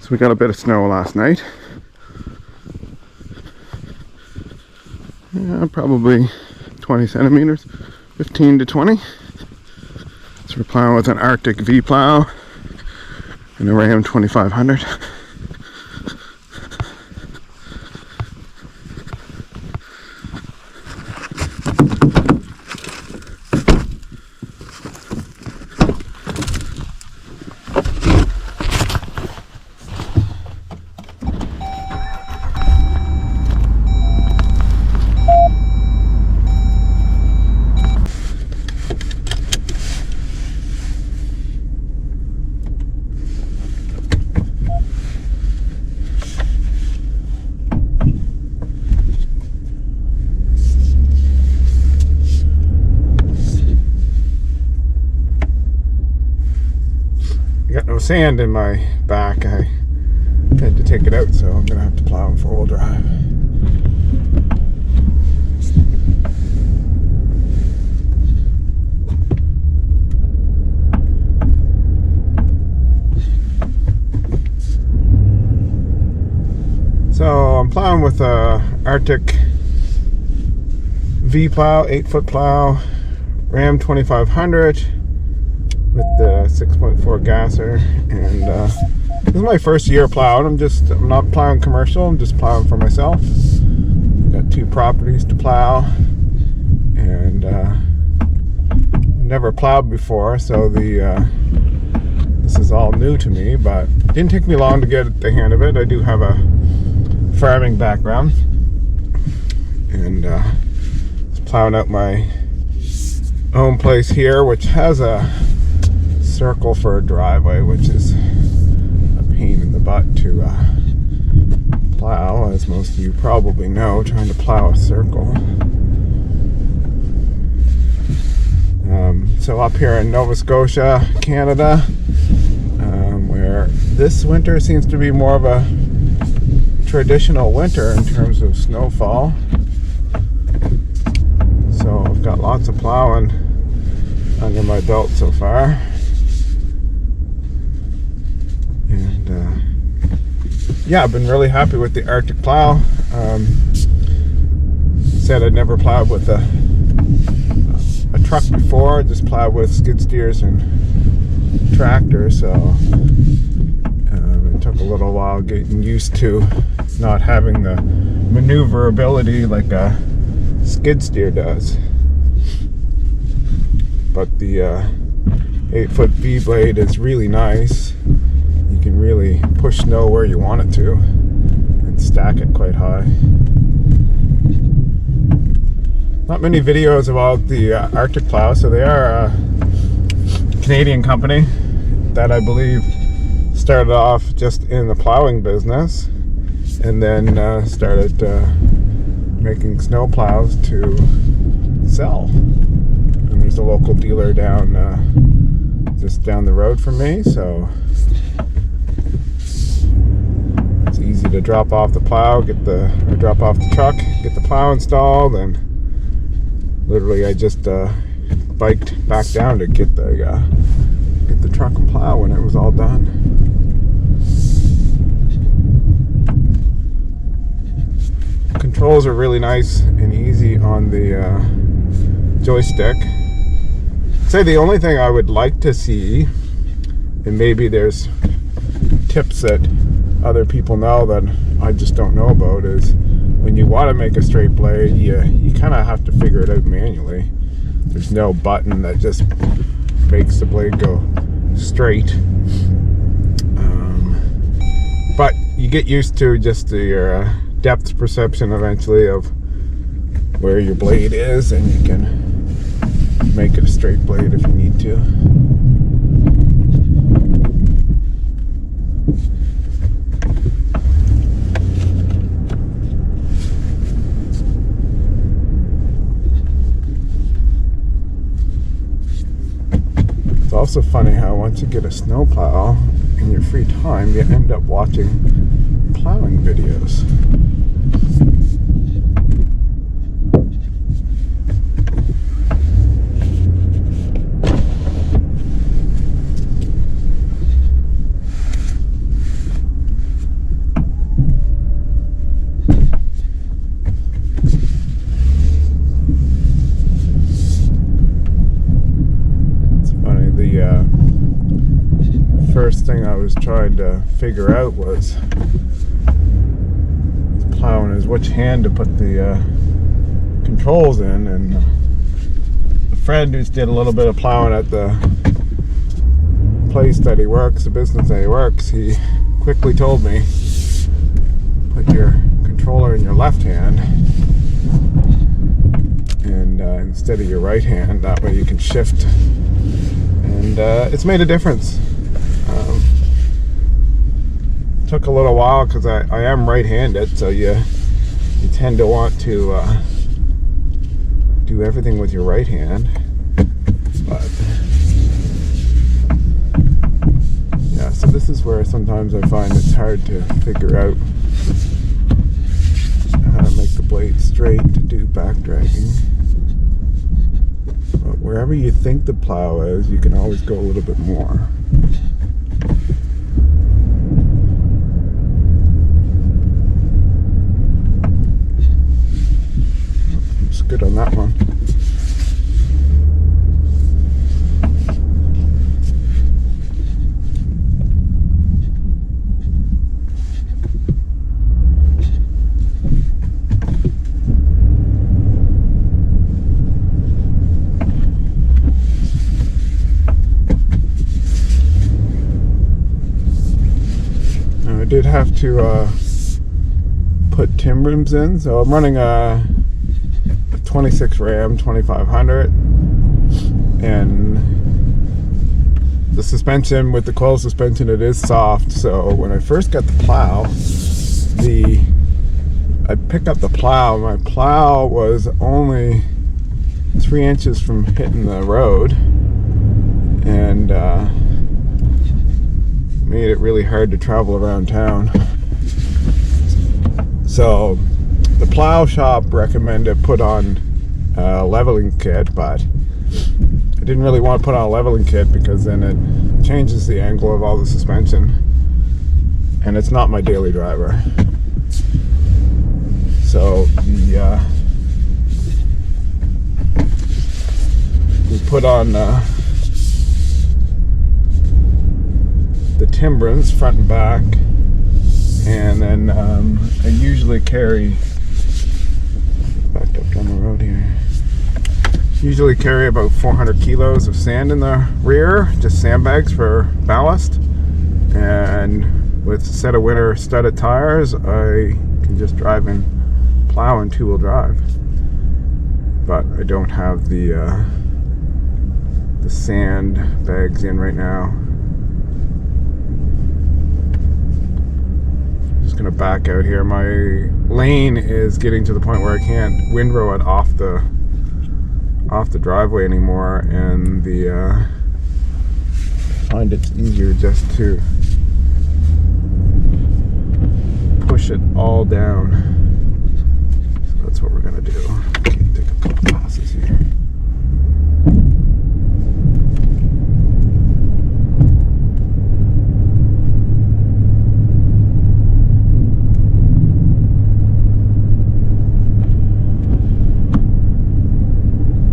So we got a bit of snow last night. Yeah, probably 20 centimeters, 15 to 20. So we're plowing with an Arctic V plow and a Ram 2500. Got no sand in my back. I had to take it out, so I'm gonna have to plow in 4-wheel drive. So I'm plowing with a Arctic V plow, 8-foot plow, Ram 2500. With the 6.4 gasser, and this is my first year plowing. I'm not plowing commercial, I'm just plowing for myself. Got 2 properties to plow, and never plowed before, so this is all new to me, but it didn't take me long to get the hang of it. I do have a farming background, and just plowing out my own place here, which has a circle for a driveway, which is a pain in the butt to plow, as most of you probably know, trying to plow a circle. So up here in Nova Scotia, Canada, where this winter seems to be more of a traditional winter in terms of snowfall. So I've got lots of plowing under my belt so far. And yeah, I've been really happy with the Arctic plow. Said I'd never plowed with a truck before, just plowed with skid steers and tractors, so it took a little while getting used to not having the maneuverability like a skid steer does. But the 8-foot V blade is really nice. You can really push snow where you want it to and stack it quite high. Not many videos about the Arctic plow. So they are a Canadian company that I believe started off just in the plowing business, and then started making snow plows to sell. And there's a local dealer down just down the road from me, so it's easy to drop off the plow, drop off the truck, get the plow installed, and literally I just biked back down to get the truck and plow when it was all done. Controls are really nice and easy on the joystick. I'd say the only thing I would like to see, and maybe there's tips that other people know that I just don't know about, is when you want to make a straight blade, you kind of have to figure it out manually. There's no button that just makes the blade go straight. But you get used to just your depth perception eventually of where your blade is, and you can make it a straight blade if you need to. It's also funny how once you get a snowplow in your free time, you end up watching plowing videos. first thing I was trying to figure out was plowing is which hand to put the controls in, and a friend who did a little bit of plowing at the place that he works, the business that he works, he quickly told me, put your controller in your left hand and instead of your right hand, that way you can shift, and it's made a difference. Took a little while because I am right-handed, so you tend to want to do everything with your right hand, but yeah, so this is where sometimes I find it's hard to figure out how to make the blade straight to do back dragging. But wherever you think the plow is, you can always go a little bit more. It's good on that one. I did have to put timber rims in, so I'm running a 26 Ram 2500, and the suspension with the coil suspension, it is soft. So when I first got the plow, I picked up the plow. My plow was only 3 inches from hitting the road, and made it really hard to travel around town. So the plow shop recommended put on a leveling kit, but I didn't really want to put on a leveling kit because then it changes the angle of all the suspension, and it's not my daily driver. So we put on the timbrins front and back, and then I usually carry, backed up down the road here, usually carry about 400 kilos of sand in the rear, just sandbags for ballast, and with a set of winter studded tires I can just drive and plow in two-wheel drive. But I don't have the sand bags in right now. Gonna back out here. My lane is getting to the point where I can't windrow it off the driveway anymore, and I find it's easier just to push it all down. So that's what we're gonna do. Okay, take a couple passes here.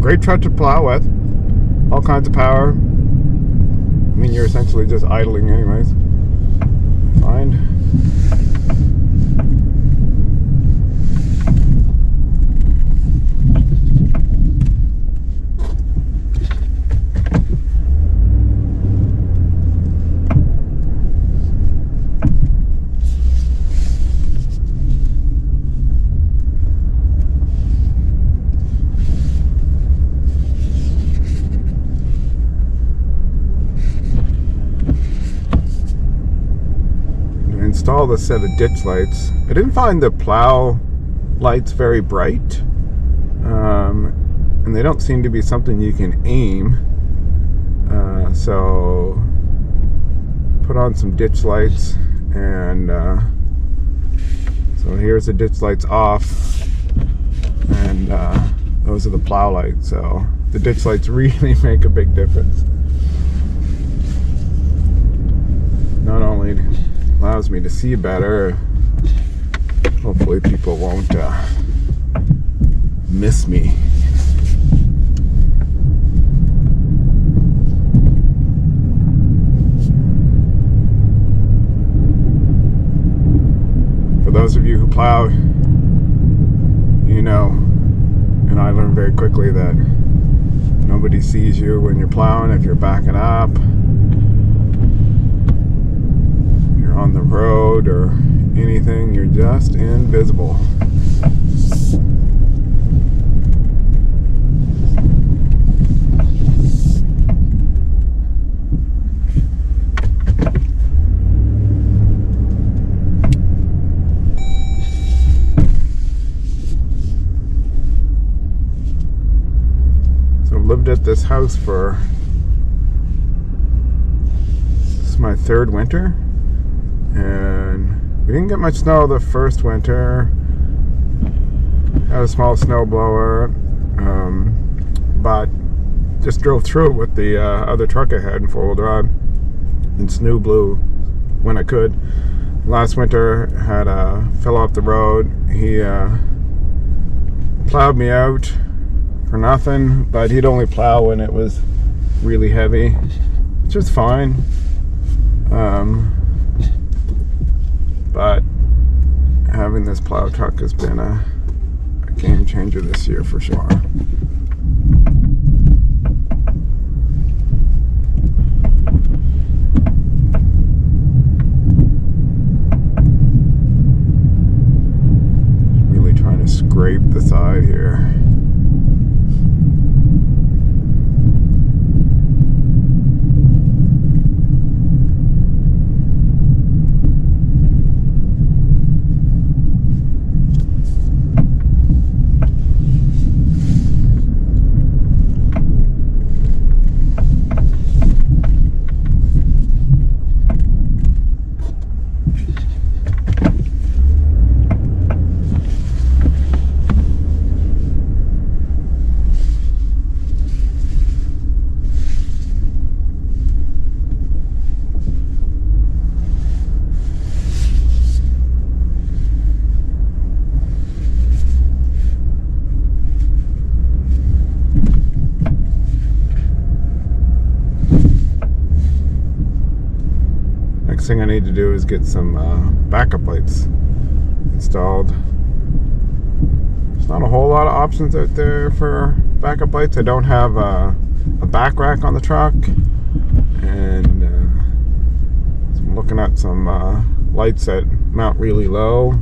Great truck to plow with, all kinds of power. I mean, you're essentially just idling anyways. Find. Installed a set of ditch lights. I didn't find the plow lights very bright, and they don't seem to be something you can aim, so put on some ditch lights, and so here's the ditch lights off, and those are the plow lights. So the ditch lights really make a big difference. Not only allows me to see better, hopefully people won't miss me. those of you who plow, you know, and I learned very quickly that nobody sees you when you're plowing. If you're backing up, you're on the road or anything, you're just invisible. Lived at this house for, this is my third winter, and we didn't get much snow the first winter. Had a small snow blower, but just drove through it with the other truck I had in four-wheel drive, and snow blew when I could. Last winter had a fellow up the road. He plowed me out for nothing, but he'd only plow when it was really heavy, which is fine. But having this plow truck has been a game changer this year for sure. Really trying to scrape the side here. Next thing I need to do is get some backup lights installed. There's not a whole lot of options out there for backup lights. I don't have a back rack on the truck, and so I'm looking at some lights that mount really low.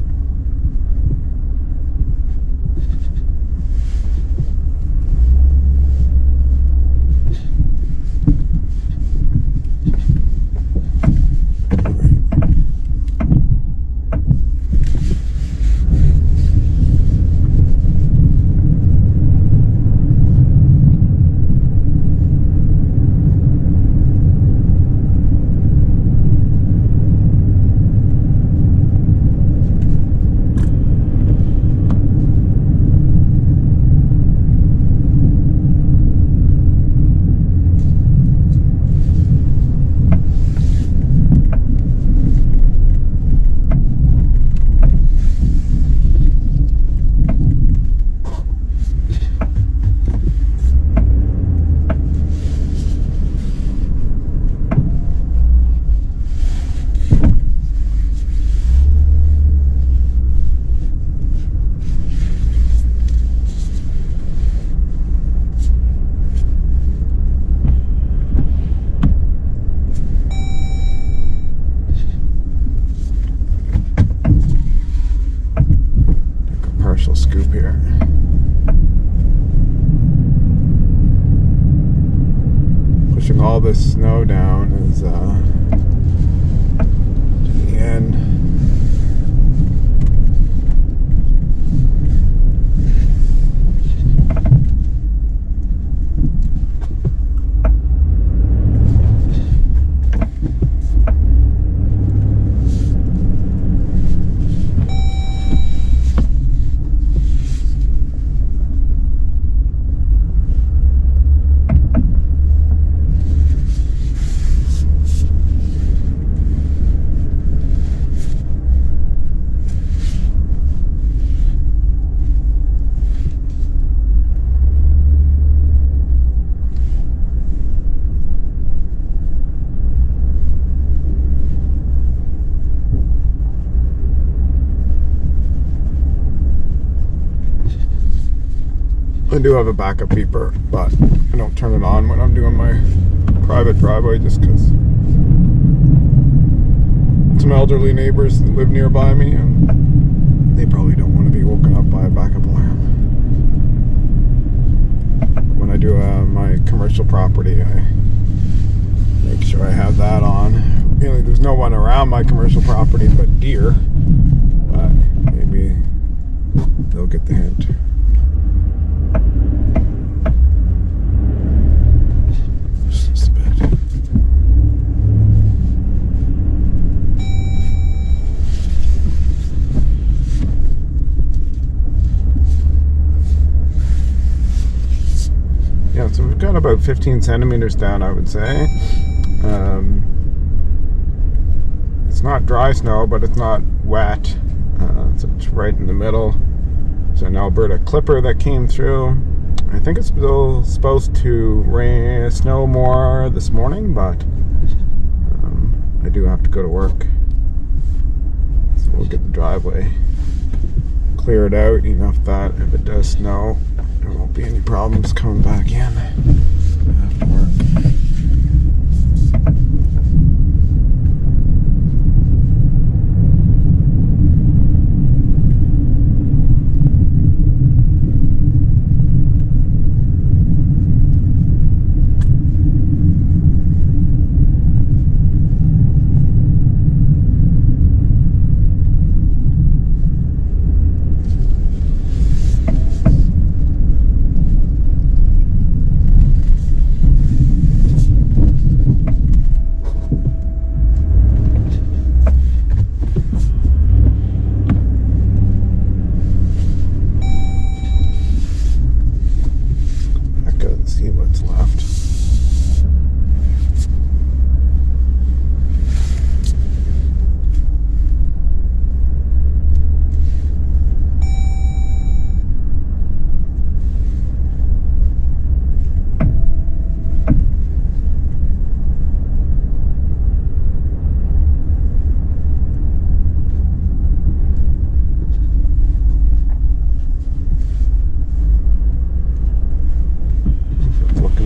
I do have a backup beeper, but I don't turn it on when I'm doing my private driveway just because some elderly neighbors that live nearby me and they probably don't want to be woken up by a backup alarm. When I do my commercial property, I make sure I have that on. You know, there's no one around my commercial property but deer, but maybe they'll get the hint. Just a bit. Yeah, so we've got about 15 centimeters down, I would say. It's not dry snow, but it's not wet. So it's right in the middle. There's an Alberta clipper that came through. I think it's still supposed to snow more this morning, but I do have to go to work. So we'll get the driveway cleared out enough that if it does snow, there won't be any problems coming back in after work.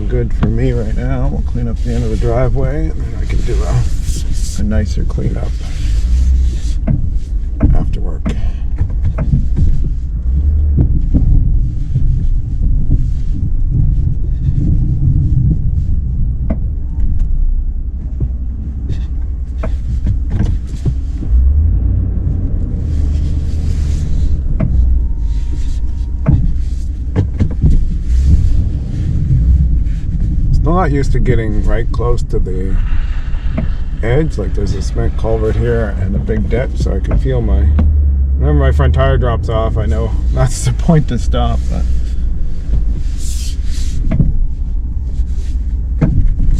Good for me right now. We'll clean up the end of the driveway and then I can do a nicer cleanup after work. I'm not used to getting right close to the edge. Like there's a cement culvert here and a big dip, so I can feel whenever my front tire drops off, I know that's the point to stop. But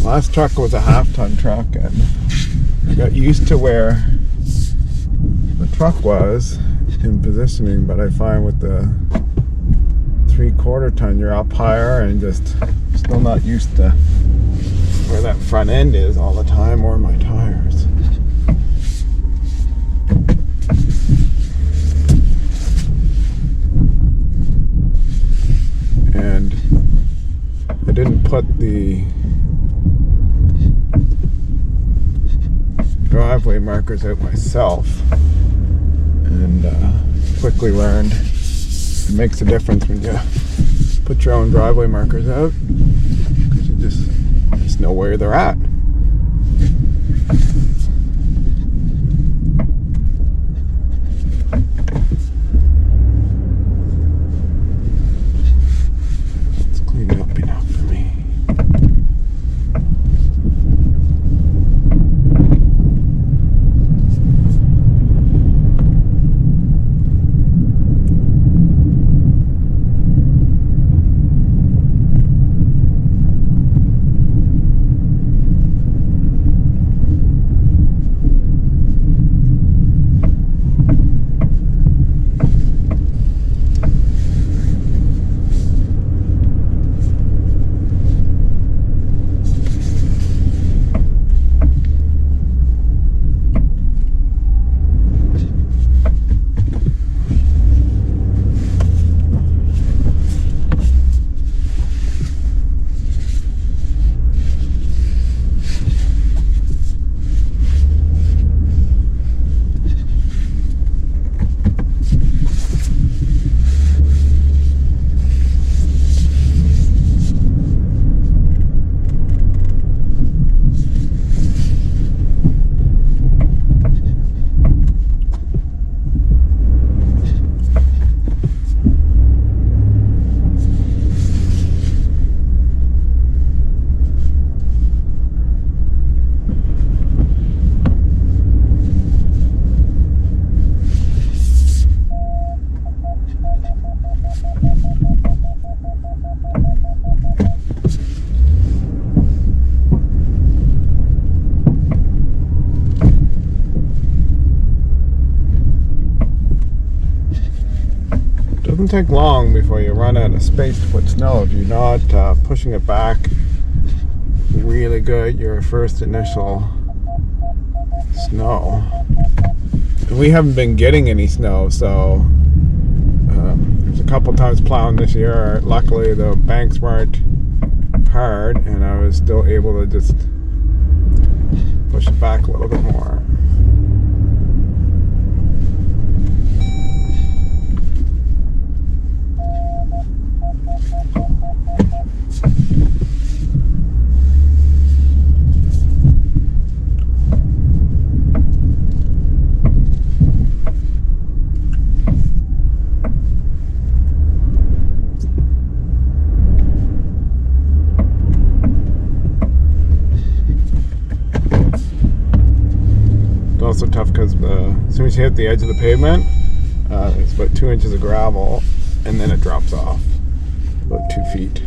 last truck was a half-ton truck, and I got used to where the truck was in positioning, but I find with the 3/4 ton you're up higher and just still not used to where that front end is all the time, or my tires. And I didn't put the driveway markers out myself, and quickly learned it makes a difference when you put your own driveway markers out, because you just know where they're at. It's cleaned up enough for me. doesn't take long before you run out of space to put snow if you're not pushing it back really good your first initial snow. And we haven't been getting any snow, so there's a couple times plowing this year. Luckily the banks weren't hard and I was still able to just push it back a little bit more. Also tough because as soon as you hit the edge of the pavement, it's about 2 inches of gravel and then it drops off about 2 feet.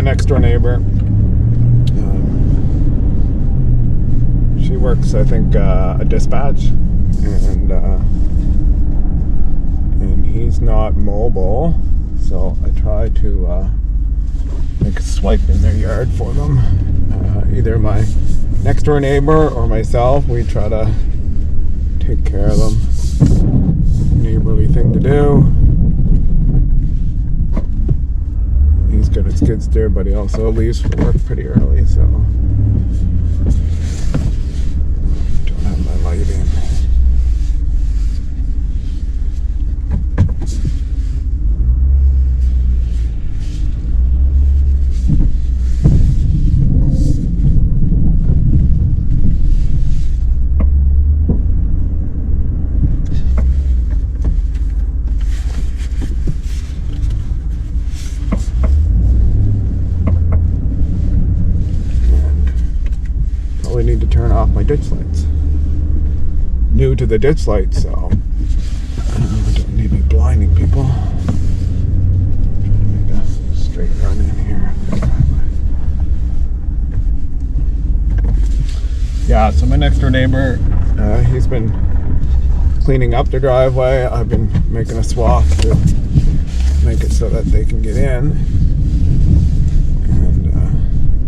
Next door neighbor, she works, I think, a dispatch, and he's not mobile, so I try to make a swipe in their yard for them. Either my next door neighbor or myself, we try to take care of them. Neighborly thing to do. He's got a skid steer, but he also leaves for work pretty early, so don't have my light in. Need to turn off my ditch lights. New to the ditch lights, so I don't need me blinding people. Trying to make a straight run in here. Yeah, so my next door neighbor, he's been cleaning up the driveway. I've been making a swath to make it so that they can get in. And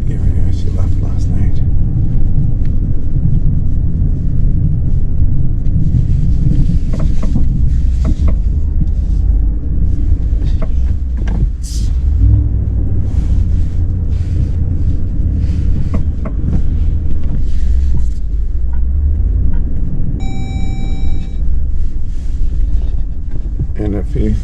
yeah, she left last night. And if he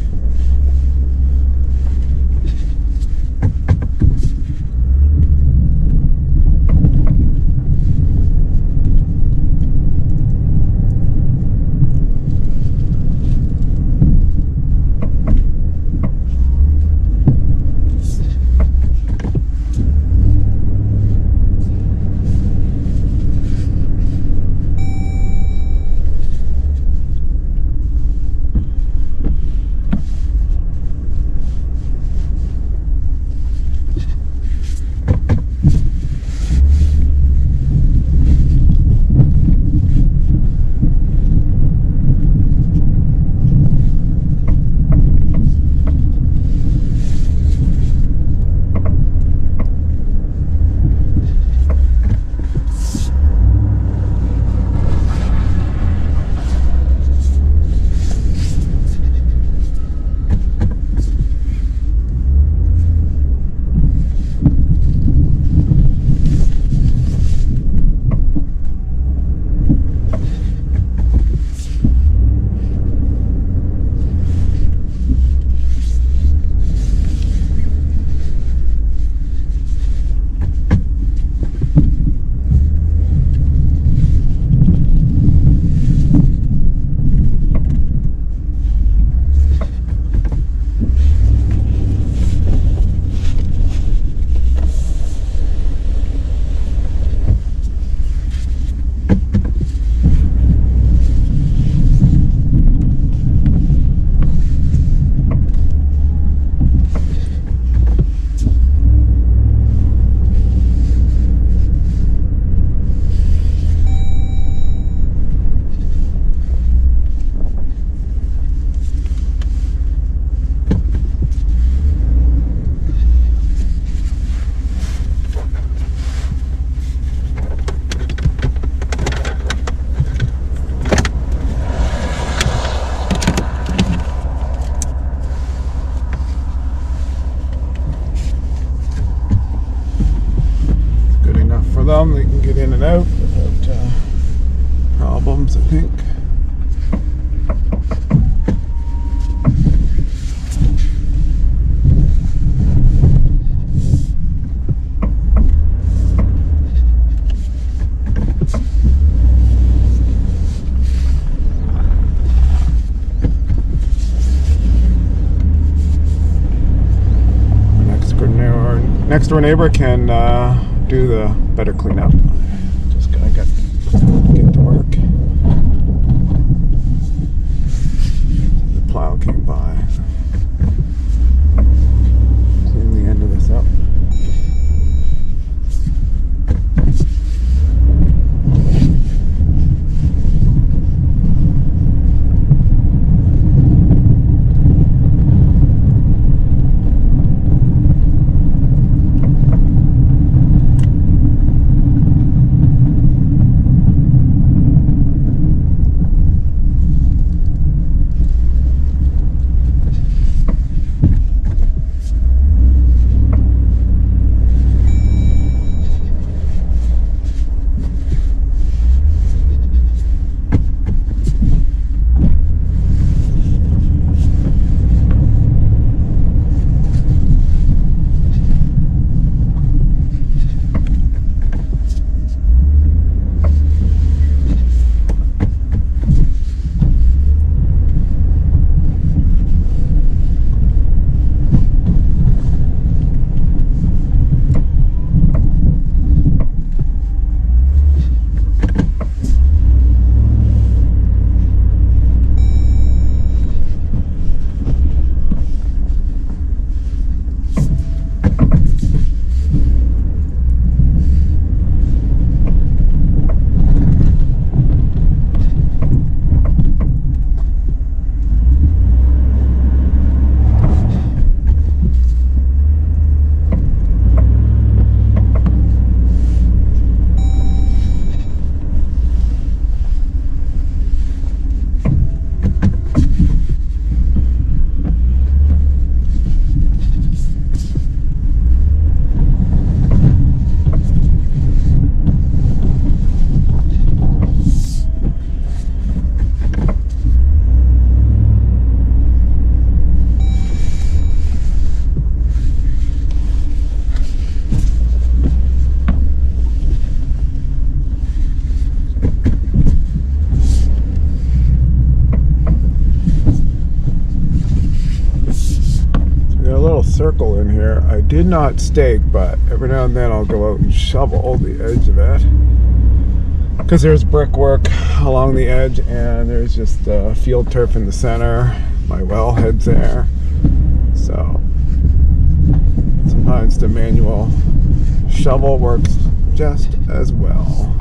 comes, I think. Next door neighbor can do the better cleanup. Just gotta get to work. The plow came by. Clean the end of this up. Circle in here. I did not stake, but every now and then I'll go out and shovel the edge of it because there's brickwork along the edge and there's just field turf in the center. My well head's there, so sometimes the manual shovel works just as well.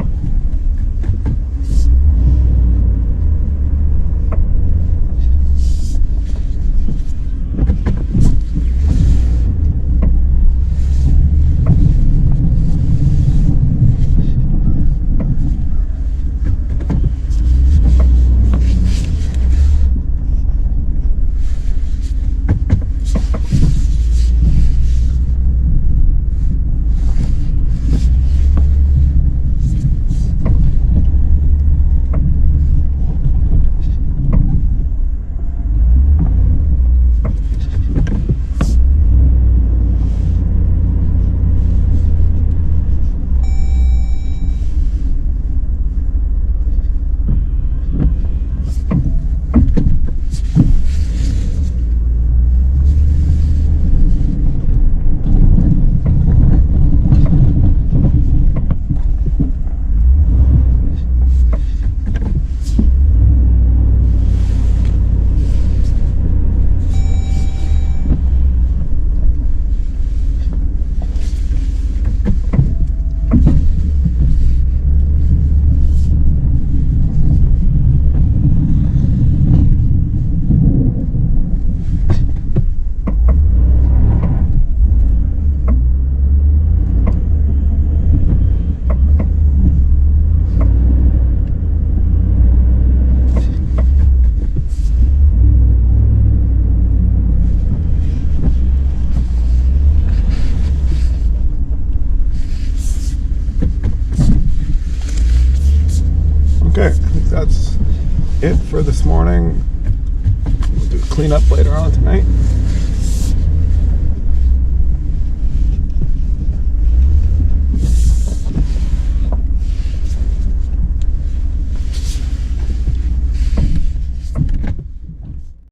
it for this morning. We'll do cleanup later on tonight.